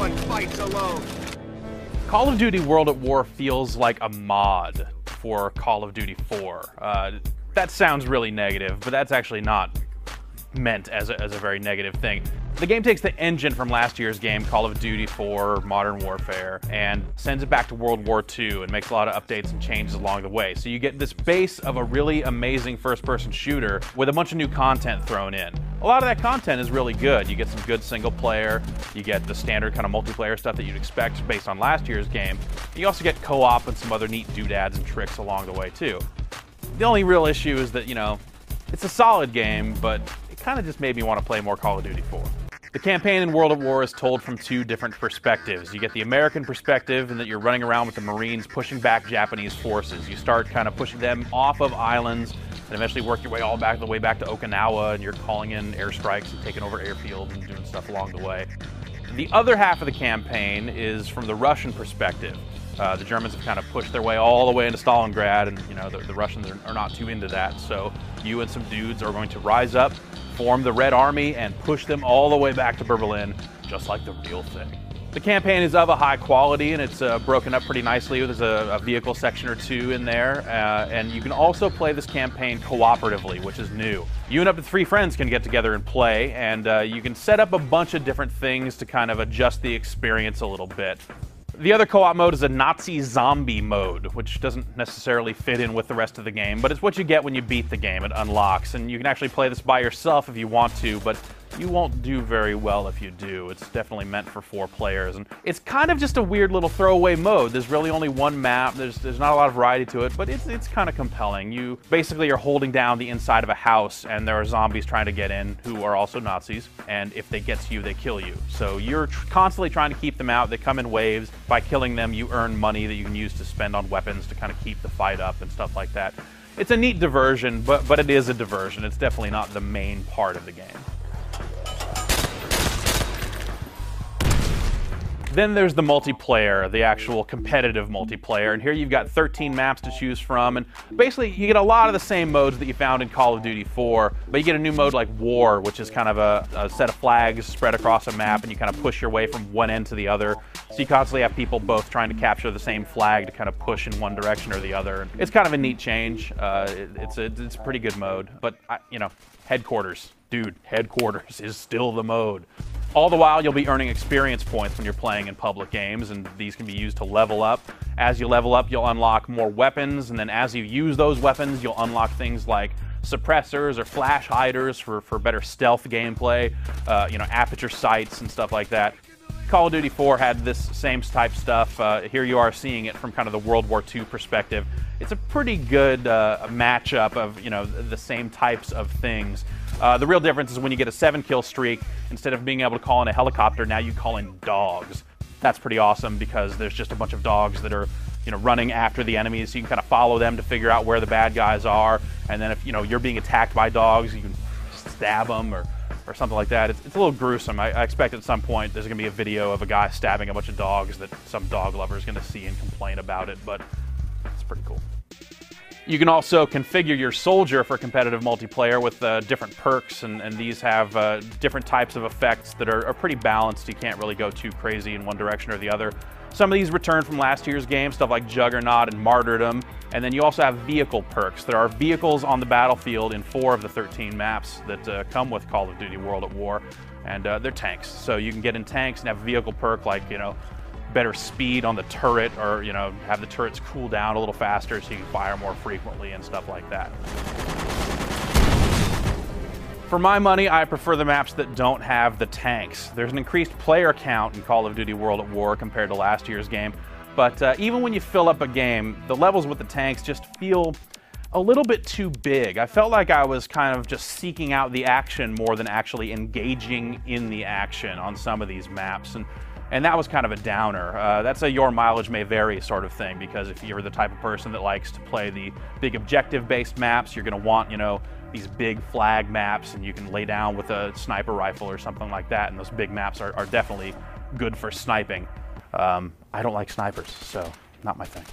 one fights alone. Call of Duty World at War feels like a mod for Call of Duty 4. That sounds really negative, but that's actually not meant as a very negative thing. The game takes the engine from last year's game, Call of Duty 4 Modern Warfare, and sends it back to World War II and makes a lot of updates and changes along the way. So you get this base of a really amazing first-person shooter with a bunch of new content thrown in. A lot of that content is really good. You get some good single player, you get the standard kind of multiplayer stuff that you'd expect based on last year's game. You also get co-op and some other neat doodads and tricks along the way too. The only real issue is that, you know, it's a solid game, but it kind of just made me want to play more Call of Duty 4. The campaign in World at War is told from two different perspectives. You get the American perspective in that you're running around with the Marines pushing back Japanese forces. You start kind of pushing them off of islands and eventually work your way all back the way back to Okinawa, and you're calling in airstrikes and taking over airfields and doing stuff along the way. The other half of the campaign is from the Russian perspective. The Germans have kind of pushed their way all the way into Stalingrad, and you know the Russians are not too into that. So you and some dudes are going to rise up, form the Red Army, and push them all the way back to Berlin, just like the real thing. The campaign is of a high quality, and it's broken up pretty nicely. There's a vehicle section or two in there, and you can also play this campaign cooperatively, which is new. You and up to 3 friends can get together and play, and you can set up a bunch of different things to kind of adjust the experience a little bit. The other co-op mode is a Nazi zombie mode, which doesn't necessarily fit in with the rest of the game, but it's what you get when you beat the game. It unlocks, and you can actually play this by yourself if you want to, but you won't do very well if you do. It's definitely meant for 4 players, and it's kind of just a weird little throwaway mode. There's really only one map, there's not a lot of variety to it, but it's kind of compelling. You basically are holding down the inside of a house, and there are zombies trying to get in who are also Nazis, and if they get to you, they kill you. So you're constantly trying to keep them out. They come in waves. By killing them, you earn money that you can use to spend on weapons to kind of keep the fight up and stuff like that. It's a neat diversion, but it is a diversion. It's definitely not the main part of the game. Then there's the multiplayer, the actual competitive multiplayer, and here you've got 13 maps to choose from, and basically you get a lot of the same modes that you found in Call of Duty 4, but you get a new mode like War, which is kind of a set of flags spread across a map, and you kind of push your way from one end to the other. So you constantly have people both trying to capture the same flag to kind of push in one direction or the other. It's kind of a neat change. It's a pretty good mode, but you know, headquarters. Dude, headquarters is still the mode. All the while, you'll be earning experience points when you're playing in public games, and these can be used to level up. As you level up, you'll unlock more weapons, and then as you use those weapons, you'll unlock things like suppressors or flash hiders for better stealth gameplay, you know, aperture sights and stuff like that. Call of Duty 4 had this same type stuff. Here you are seeing it from kind of the World War II perspective. It's a pretty good matchup of, you know, the same types of things. The real difference is when you get a 7-kill streak, instead of being able to call in a helicopter, now you call in dogs. That's pretty awesome because there's just a bunch of dogs that are, you know, running after the enemies, so you can kind of follow them to figure out where the bad guys are, and then if, you know, you're being attacked by dogs, you can stab them or something like that. It's a little gruesome. I expect at some point there's going to be a video of a guy stabbing a bunch of dogs that some dog lover is going to see and complain about it, but it's pretty cool. You can also configure your soldier for competitive multiplayer with different perks, and these have different types of effects that are pretty balanced. You can't really go too crazy in one direction or the other. Some of these return from last year's game, stuff like Juggernaut and Martyrdom, and then you also have vehicle perks. There are vehicles on the battlefield in 4 of the 13 maps that come with Call of Duty World at War, and they're tanks. So you can get in tanks and have a vehicle perk like, you know, better speed on the turret, or, you know, have the turrets cool down a little faster so you can fire more frequently and stuff like that. For my money, I prefer the maps that don't have the tanks. There's an increased player count in Call of Duty World at War compared to last year's game, but even when you fill up a game, the levels with the tanks just feel a little bit too big. I felt like I was kind of just seeking out the action more than actually engaging in the action on some of these maps, and that was kind of a downer. That's a your mileage may vary sort of thing, because if you're the type of person that likes to play the big objective-based maps, you're going to want, you know, these big flag maps, and you can lay down with a sniper rifle or something like that, and those big maps are definitely good for sniping. I don't like snipers, so not my thing.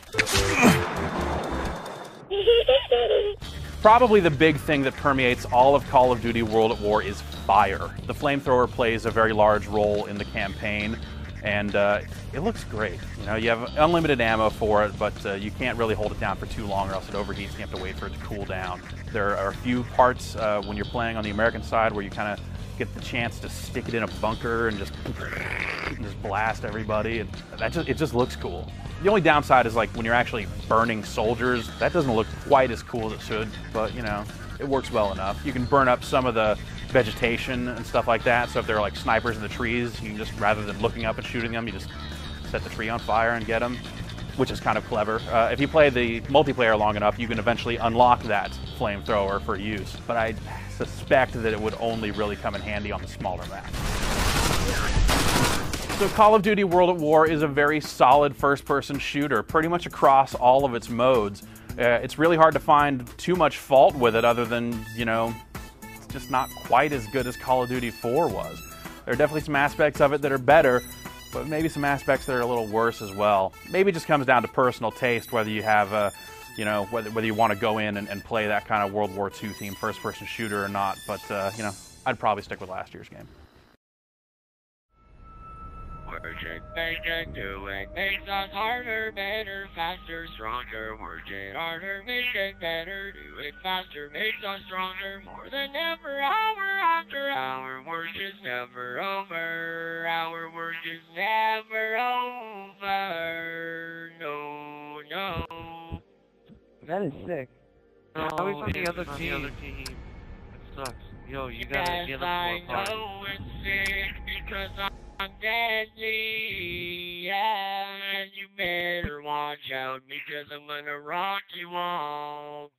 Probably the big thing that permeates all of Call of Duty World at War is fire. The flamethrower plays a very large role in the campaign. and it looks great. You know, you have unlimited ammo for it, but you can't really hold it down for too long or else it overheats and you have to wait for it to cool down. There are a few parts when you're playing on the American side where you kind of get the chance to stick it in a bunker and just blast everybody, and it just looks cool. The only downside is like when you're actually burning soldiers, that doesn't look quite as cool as it should, but you know, it works well enough. You can burn up some of the vegetation and stuff like that, so if there are like snipers in the trees, you can just, rather than looking up and shooting them, you just set the tree on fire and get them, which is kind of clever. If you play the multiplayer long enough, you can eventually unlock that flamethrower for use, but I suspect that it would only really come in handy on the smaller map. So Call of Duty World at War is a very solid first-person shooter, pretty much across all of its modes. It's really hard to find too much fault with it other than, you know, it's just not quite as good as Call of Duty 4 was. There are definitely some aspects of it that are better, but maybe some aspects that are a little worse as well. Maybe it just comes down to personal taste, whether you have you know, whether you want to go in and play that kind of World War II themed first-person shooter or not, but, you know, I'd probably stick with last year's game. Working, making, doing, makes us harder, better, faster, stronger. Working harder, making better, do it faster, makes us stronger. More than ever, hour after hour, work is never over. Our work is never over. No, no. That is sick. No, he's on the other team. It sucks. Yo, you gotta get him I more parts. know it's sick because I'm deadly, yeah, and you better watch out because I'm gonna rock you all.